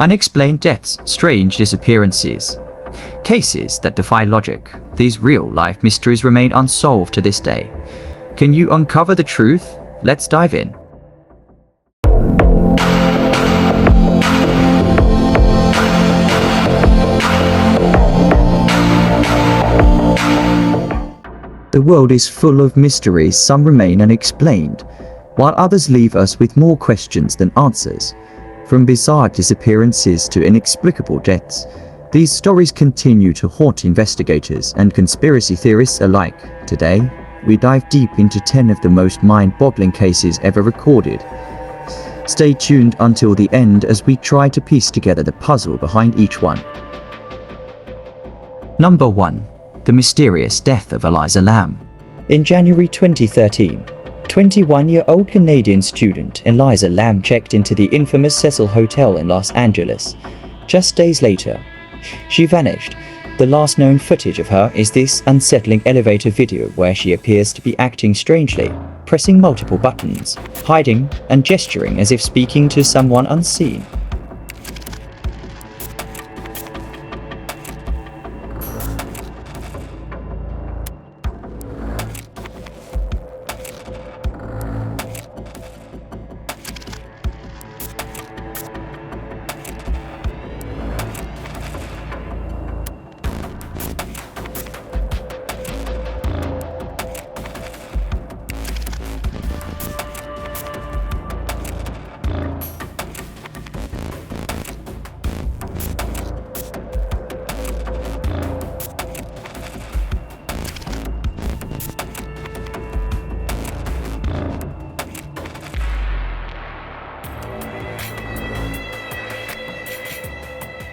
Unexplained deaths, strange disappearances. Cases that defy logic. These real-life mysteries remain unsolved to this day. Can you uncover the truth? Let's dive in. The world is full of mysteries. Some remain unexplained, while others leave us with more questions than answers. From bizarre disappearances to inexplicable deaths, these stories continue to haunt investigators and conspiracy theorists alike. Today, we dive deep into 10 of the most mind-boggling cases ever recorded. Stay tuned until the end as we try to piece together the puzzle behind each one. Number 1. The mysterious death of Elisa Lam. In January 2013, 21-year-old Canadian student Elisa Lam checked into the infamous Cecil Hotel in Los Angeles. Just days later, she vanished. The last known footage of her is this unsettling elevator video where she appears to be acting strangely, pressing multiple buttons, hiding and gesturing as if speaking to someone unseen.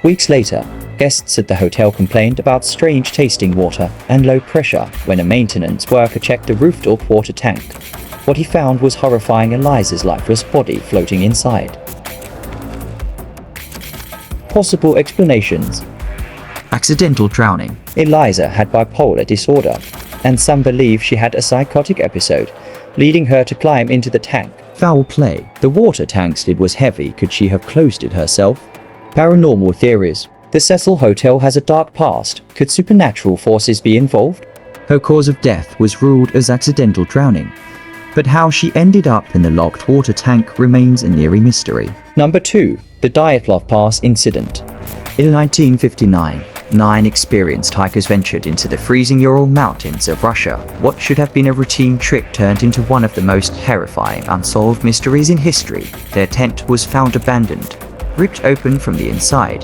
Weeks later, guests at the hotel complained about strange tasting water and low pressure when a maintenance worker checked the rooftop water tank. What he found was horrifying Elisa's lifeless body floating inside. Possible explanations. Accidental drowning. Elisa had bipolar disorder, and some believe she had a psychotic episode, leading her to climb into the tank. Foul play. The water tank's lid was heavy. Could she have closed it herself? Paranormal theories. The Cecil Hotel has a dark past. Could supernatural forces be involved? Her cause of death was ruled as accidental drowning, but how she ended up in the locked water tank remains an eerie mystery. Number 2. The Dyatlov Pass Incident. In 1959, 9 experienced hikers ventured into the freezing Ural Mountains of Russia. What should have been a routine trip turned into one of the most terrifying unsolved mysteries in history. Their tent was found abandoned, ripped open from the inside,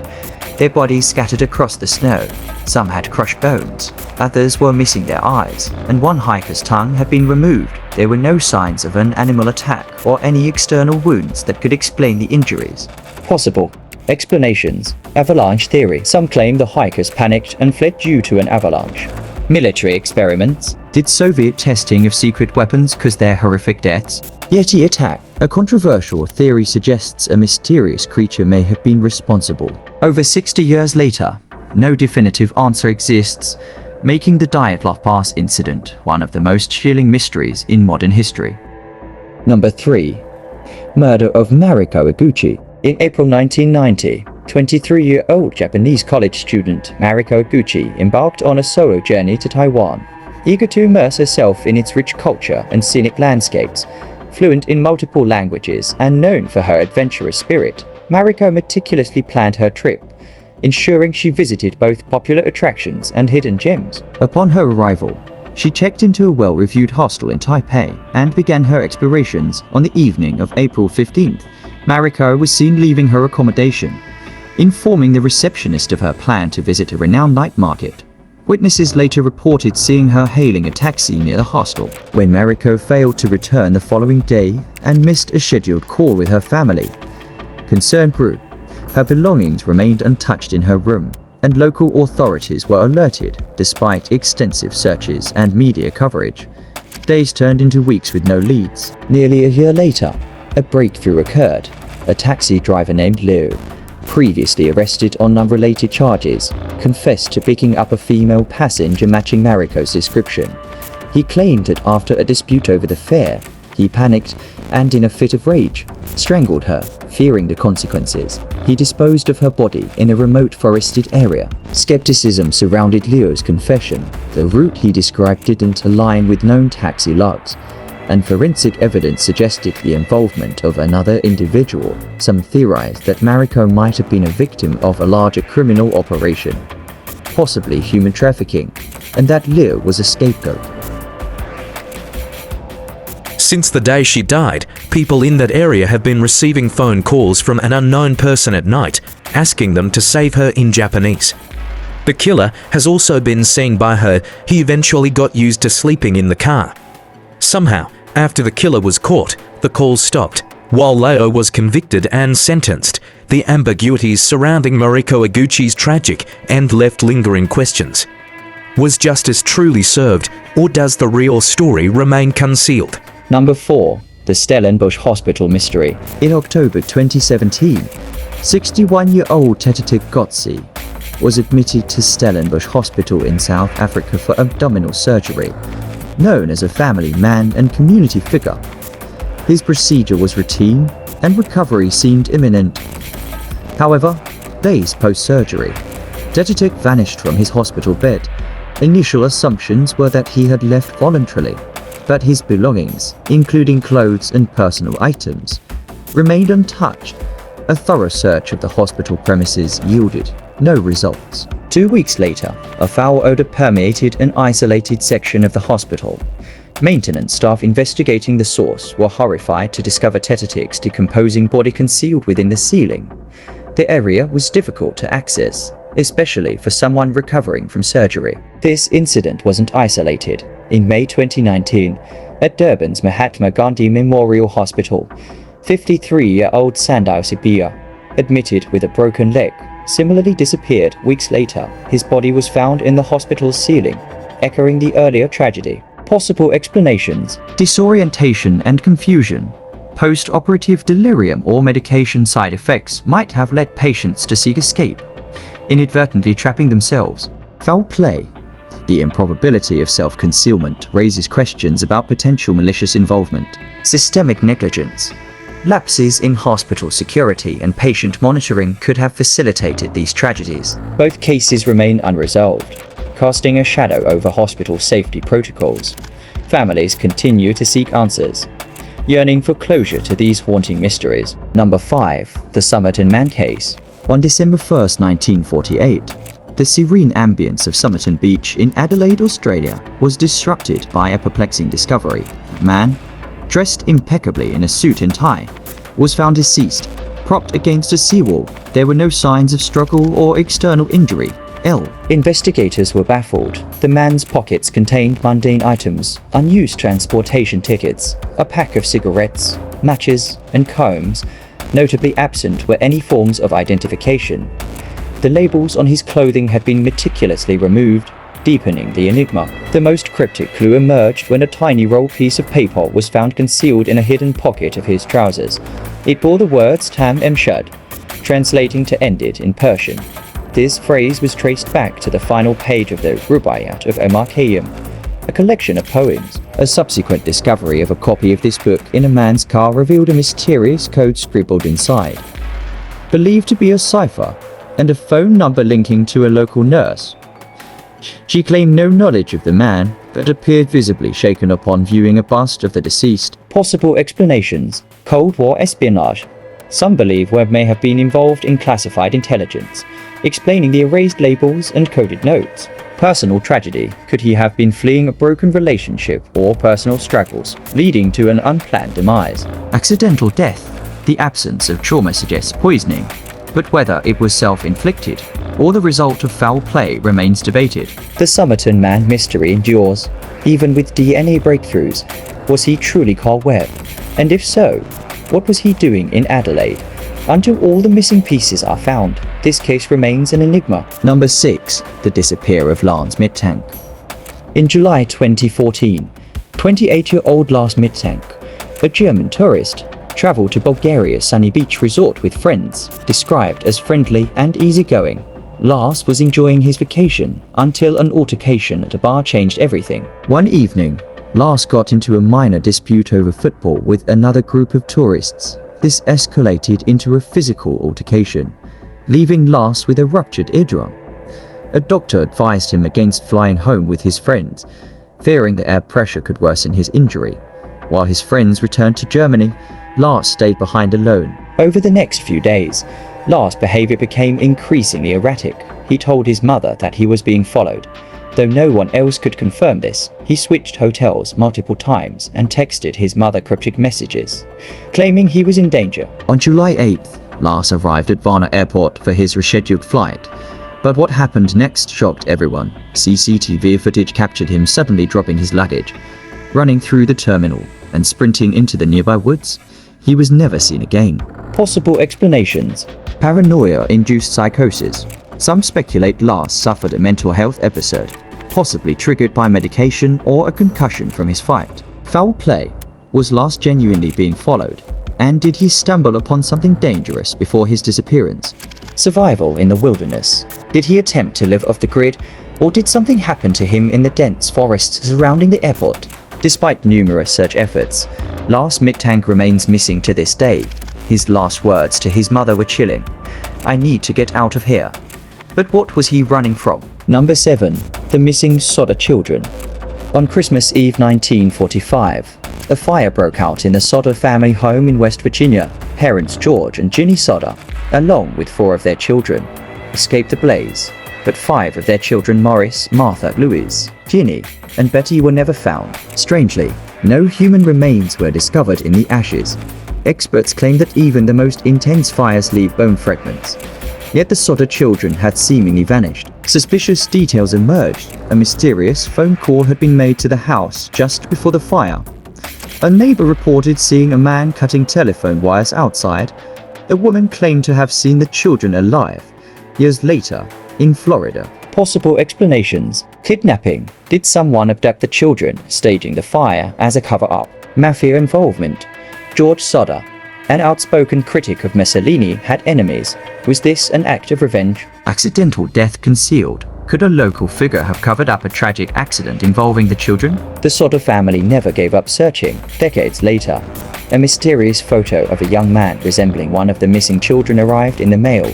their bodies scattered across the snow. Some had crushed bones, others were missing their eyes, and one hiker's tongue had been removed. There were no signs of an animal attack or any external wounds that could explain the injuries. Possible explanations. Avalanche theory. Some claim the hikers panicked and fled due to an avalanche. Military experiments. Did Soviet testing of secret weapons cause their horrific deaths? Yeti attack. A controversial theory suggests a mysterious creature may have been responsible. Over 60 years later, no definitive answer exists, making the Dyatlov Pass Incident one of the most chilling mysteries in modern history. Number 3. Murder of Mariko Iguchi. In April 1990, 23-year-old Japanese college student Mariko Iguchi embarked on a solo journey to Taiwan, eager to immerse herself in its rich culture and scenic landscapes. Fluent in multiple languages and known for her adventurous spirit, Mariko meticulously planned her trip, ensuring she visited both popular attractions and hidden gems. Upon her arrival, she checked into a well-reviewed hostel in Taipei and began her explorations. On the evening of April 15th, Mariko was seen leaving her accommodation, informing the receptionist of her plan to visit a renowned night market. Witnesses later reported seeing her hailing a taxi near the hostel. When Mariko failed to return the following day and missed a scheduled call with her family, concern grew. Her belongings remained untouched in her room, and local authorities were alerted despite extensive searches and media coverage. Days turned into weeks with no leads. Nearly a year later, a breakthrough occurred. A taxi driver named Liu, previously arrested on unrelated charges, confessed to picking up a female passenger matching Mariko's description. He claimed that after a dispute over the fare, He panicked and, in a fit of rage, strangled her, fearing the consequences. He disposed of her body in a remote forested area. Skepticism surrounded Leo's confession. The route he described didn't align with known taxi logs, and forensic evidence suggested the involvement of another individual. Some theorized that Mariko might have been a victim of a larger criminal operation, possibly human trafficking, and that Leo was a scapegoat. Since the day she died, people in that area have been receiving phone calls from an unknown person at night, asking them to save her in Japanese. The killer has also been seen by her. He eventually got used to sleeping in the car. Somehow, after the killer was caught, the calls stopped. While Leo was convicted and sentenced, the ambiguities surrounding Mariko Iguchi's tragic and left lingering questions. Was justice truly served, or does the real story remain concealed? Number 4. The Stellenbosch Hospital Mystery. In October 2017, 61-year-old Tetatik Gotsi was admitted to Stellenbosch Hospital in South Africa for abdominal surgery. Known as a family man and community figure, his procedure was routine and recovery seemed imminent. However, days post-surgery, Tetatik vanished from his hospital bed. Initial assumptions were that he had left voluntarily, but his belongings, including clothes and personal items, remained untouched. A thorough search of the hospital premises yielded no results. 2 weeks later, a foul odor permeated an isolated section of the hospital. Maintenance staff investigating the source were horrified to discover Tetatik's decomposing body concealed within the ceiling. The area was difficult to access, especially for someone recovering from surgery. This incident wasn't isolated. In May 2019, at Durban's Mahatma Gandhi Memorial Hospital, 53-year-old Sandow Sibia, admitted with a broken leg, similarly disappeared weeks later. His body was found in the hospital's ceiling, echoing the earlier tragedy. Possible explanations: disorientation and confusion. Post-operative delirium or medication side effects might have led patients to seek escape, inadvertently trapping themselves. Foul play. The improbability of self-concealment raises questions about potential malicious involvement. Systemic negligence. Lapses in hospital security and patient monitoring could have facilitated these tragedies. Both cases remain unresolved, casting a shadow over hospital safety protocols. Families continue to seek answers, yearning for closure to these haunting mysteries. Number 5. The Somerton Man Case. On December 1st, 1948, the serene ambience of Somerton Beach in Adelaide, Australia, was disrupted by a perplexing discovery. A man, dressed impeccably in a suit and tie, was found deceased, propped against a seawall. There were no signs of struggle or external injury. Investigators were baffled. The man's pockets contained mundane items, unused transportation tickets, a pack of cigarettes, matches, and combs. Notably absent were any forms of identification. The labels on his clothing had been meticulously removed, deepening the enigma. The most cryptic clue emerged when a tiny rolled piece of paper was found concealed in a hidden pocket of his trousers. It bore the words Tam Emshad, translating to ended in Persian. This phrase was traced back to the final page of the Rubaiyat of Omar Khayyam, a collection of poems. A subsequent discovery of a copy of this book in a man's car revealed a mysterious code scribbled inside, believed to be a cipher, and a phone number linking to a local nurse. She claimed no knowledge of the man, but appeared visibly shaken upon viewing a bust of the deceased. Possible explanations: Cold War espionage. Some believe Webb may have been involved in classified intelligence, explaining the erased labels and coded notes. Personal tragedy. Could he have been fleeing a broken relationship or personal struggles, leading to an unplanned demise? Accidental death. The absence of trauma suggests poisoning, but whether it was self-inflicted or the result of foul play remains debated. The Somerton Man mystery endures. Even with DNA breakthroughs, was he truly Carl Webb? And if so, what was he doing in Adelaide? Until all the missing pieces are found, this case remains an enigma. Number 6. The disappearance of Lars Mittank. In July 2014, 28-year-old Lars Mittank, a German tourist, traveled to Bulgaria's sunny beach resort with friends. Described as friendly and easygoing, Lars was enjoying his vacation until an altercation at a bar changed everything. One evening, Lars got into a minor dispute over football with another group of tourists. This escalated into a physical altercation, leaving Lars with a ruptured eardrum. A doctor advised him against flying home with his friends, fearing the air pressure could worsen his injury. While his friends returned to Germany, Lars stayed behind alone. Over the next few days, Lars' behavior became increasingly erratic. He told his mother that he was being followed. Though no one else could confirm this, he switched hotels multiple times and texted his mother cryptic messages, claiming he was in danger. On July 8th, Lars arrived at Varna Airport for his rescheduled flight. But what happened next shocked everyone. CCTV footage captured him suddenly dropping his luggage, running through the terminal, and sprinting into the nearby woods. He was never seen again. Possible explanations. Paranoia-induced psychosis. Some speculate Lars suffered a mental health episode, possibly triggered by medication or a concussion from his fight. Foul play. Was Lars genuinely being followed? And did he stumble upon something dangerous before his disappearance? Survival in the wilderness. Did he attempt to live off the grid, or did something happen to him in the dense forests surrounding the airport? Despite numerous search efforts, Lars Mittank remains missing to this day. His last words to his mother were chilling. "I need to get out of here." But what was he running from? Number 7. The missing Sodder children. On Christmas Eve 1945, a fire broke out in the Sodder family home in West Virginia. Parents George and Ginny Sodder, along with 4 of their children, escaped the blaze. But 5 of their children, Morris, Martha, Louise, Ginny, and Betty, were never found. Strangely, no human remains were discovered in the ashes. Experts claim that even the most intense fires leave bone fragments. Yet the Sodder children had seemingly vanished. Suspicious details emerged. A mysterious phone call had been made to the house just before the fire. A neighbor reported seeing a man cutting telephone wires outside. A woman claimed to have seen the children alive years later in Florida. Possible explanations. Kidnapping. Did someone abduct the children, staging the fire as a cover-up? Mafia involvement. George Sodder, an outspoken critic of Mussolini, had enemies. Was this an act of revenge? Accidental death concealed. Could a local figure have covered up a tragic accident involving the children? The Sodder family never gave up searching. Decades later, a mysterious photo of a young man resembling one of the missing children arrived in the mail.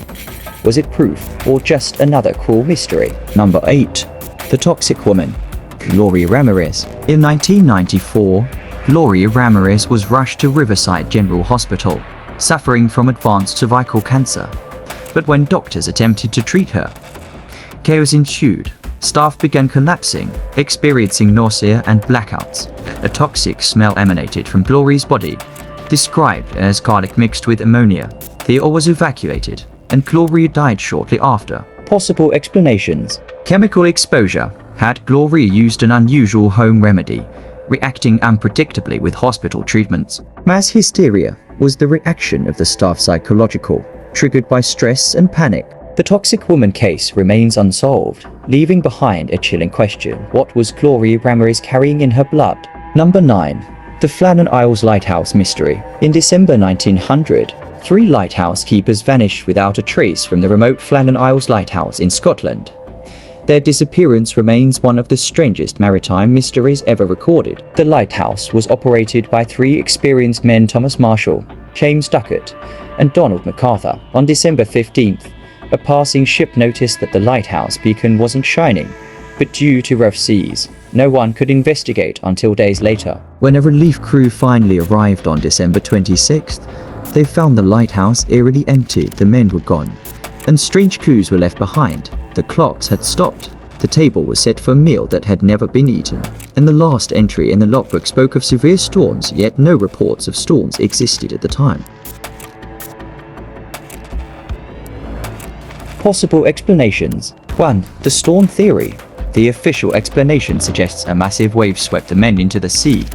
Was it proof, or just another cruel mystery? Number 8. The Toxic Woman. Gloria Ramirez. In 1994, Gloria Ramirez was rushed to Riverside General Hospital, suffering from advanced cervical cancer. But when doctors attempted to treat her, chaos ensued. Staff began collapsing, experiencing nausea and blackouts. A toxic smell emanated from Gloria's body, described as garlic mixed with ammonia. They all was evacuated, and Gloria died shortly after. Possible explanations. Chemical exposure. Had Gloria used an unusual home remedy, reacting unpredictably with hospital treatments? Mass hysteria. Was the reaction of the staff psychological, triggered by stress and panic? The Toxic Woman case remains unsolved, leaving behind a chilling question. What was Gloria Ramirez carrying in her blood? Number 9. The Flannen Isles Lighthouse Mystery. In December 1900, 3 lighthouse keepers vanished without a trace from the remote Flannen Isles Lighthouse in Scotland. Their disappearance remains one of the strangest maritime mysteries ever recorded. The lighthouse was operated by 3 experienced men, Thomas Marshall, James Duckett, and Donald MacArthur. On December 15th, a passing ship noticed that the lighthouse beacon wasn't shining, but due to rough seas, no one could investigate until days later. When a relief crew finally arrived on December 26th, they found the lighthouse eerily empty. The men were gone, and strange clues were left behind. The clocks had stopped. The table was set for a meal that had never been eaten. And the last entry in the logbook spoke of severe storms, yet no reports of storms existed at the time. Possible explanations. 1. The storm theory. The official explanation suggests a massive wave swept the men into the sea.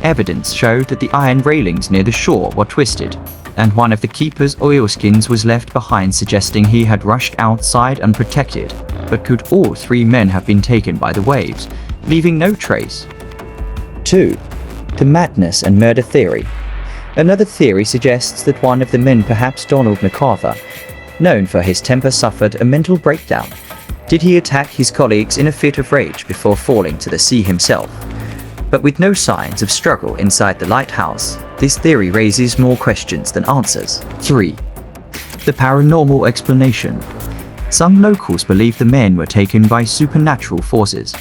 Evidence showed that the iron railings near the shore were twisted, and one of the keeper's oilskins was left behind, suggesting he had rushed outside unprotected. But could all 3 men have been taken by the waves, leaving no trace? 2. The madness and murder theory. Another theory suggests that one of the men, perhaps Donald MacArthur, known for his temper, suffered a mental breakdown. Did he attack his colleagues in a fit of rage before falling to the sea himself? But with no signs of struggle inside the lighthouse, this theory raises more questions than answers. 3. The paranormal explanation. Some locals believe the men were taken by supernatural forces.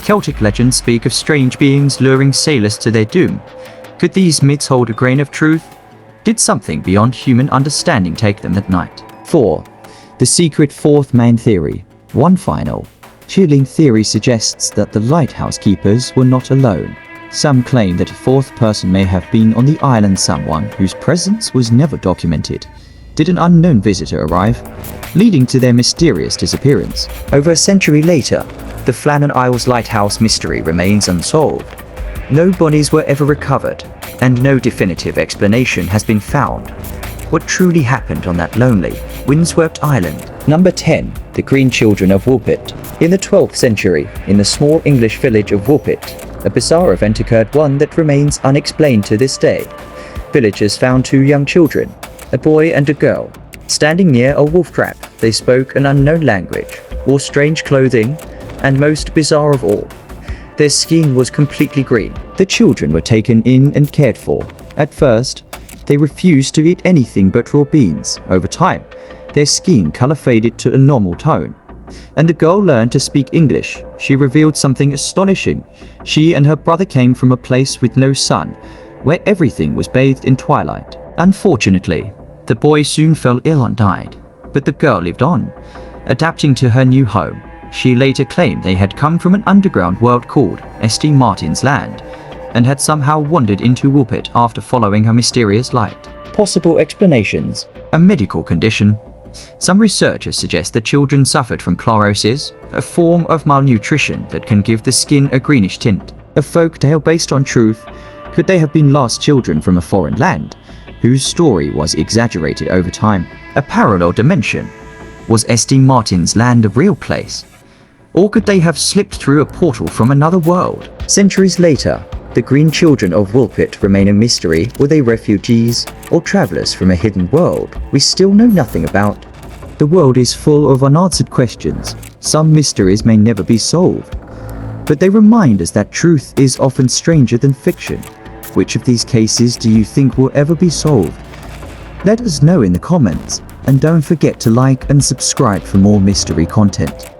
Celtic legends speak of strange beings luring sailors to their doom. Could these myths hold a grain of truth? Did something beyond human understanding take them that night? 4. The secret fourth main theory. One final, chilling theory suggests that the lighthouse keepers were not alone. Some claim that a fourth person may have been on the island, someone whose presence was never documented. Did an unknown visitor arrive, leading to their mysterious disappearance? Over a century later, the Flannen Isles lighthouse mystery remains unsolved. No bodies were ever recovered, and no definitive explanation has been found. What truly happened on that lonely, windswept island? Number 10. The Green Children of Woolpit. In the 12th century, in the small English village of Woolpit, a bizarre event occurred, one that remains unexplained to this day. Villagers found two young children, a boy and a girl, standing near a wolf trap. They spoke an unknown language, wore strange clothing, and most bizarre of all, their skin was completely green. The children were taken in and cared for. At first, they refused to eat anything but raw beans. Over time, their skin color faded to a normal tone, and the girl learned to speak English. She revealed something astonishing. She and her brother came from a place with no sun, where everything was bathed in twilight. Unfortunately, the boy soon fell ill and died, but the girl lived on, adapting to her new home. She later claimed they had come from an underground world called St. Martin's Land, and had somehow wandered into Woolpit after following her mysterious light. Possible explanations. A medical condition. Some researchers suggest the children suffered from chlorosis, a form of malnutrition that can give the skin a greenish tint. A folk tale based on truth. Could they have been lost children from a foreign land, whose story was exaggerated over time? A parallel dimension. Was St. Martin's Land a real place? Or could they have slipped through a portal from another world? Centuries later, the Green Children of Woolpit remain a mystery. Were they refugees or travelers from a hidden world we still know nothing about? The world is full of unanswered questions. Some mysteries may never be solved, but they remind us that truth is often stranger than fiction. Which of these cases do you think will ever be solved? Let us know in the comments, and don't forget to like and subscribe for more mystery content.